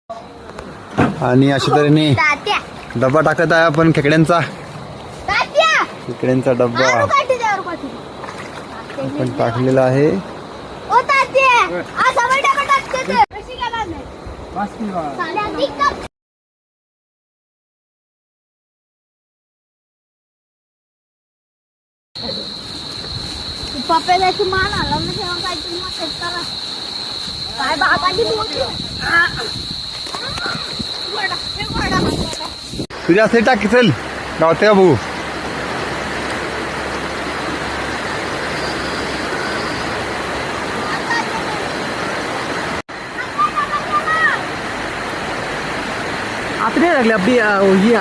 आणि अशा तऱ्हेने तात्या डब्बा टाकत आहे आपण खेकड्यांचा तात्या डब्बा आरू काठी द्या, आरू काठी. आपण टाकलेला आहे. ओ तात्या असा बैठा का टाकते ते? कशी गेला नाही? साल्या अधिक का? पप्पाची मान आला ना तेव्हा काहीतरी मग करा काय बाबाची मोठी तुझ्या असे टाक चल गावते का भाऊ. आपने लागले आपली ही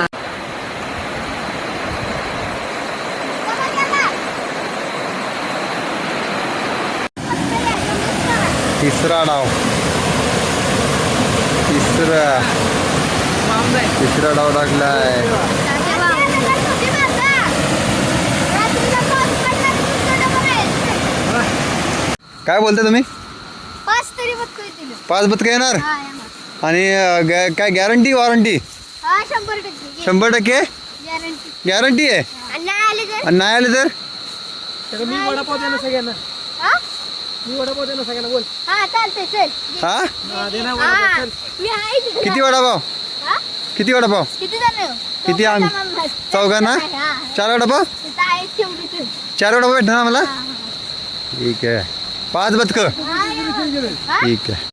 तिसरा डाव तिसरा डाव टाकलाय. काय बोलता तुम्ही? पाच तरी बदकं दिलं. 5 बदकं येणार हा, येणार. आणि काय गॅरंटी वॉरंटी? हा, 100%. 100% गॅरंटी. गॅरंटी आहे. आणि नाही आले तर? आणि नाही आले तर? मी वडापाव देणार सगळ्यांना. हा? मी वडापाव देणार सगळ्यांना. बोल. हा, चालतंय, चल. हा देणार हा, वडापाव. मी आहे तिकडे. किती वडापाव? हा? किती वडापाव? किती जण आहे? किती आम्ही? चौघांना? हा. 4 वडापाव? तिथं आहे चिमणीचं. 4 वडापाव भेटणार आम्हाला. हा, ठीक आहे. 5 बदकं हा. हा, ठीक आहे.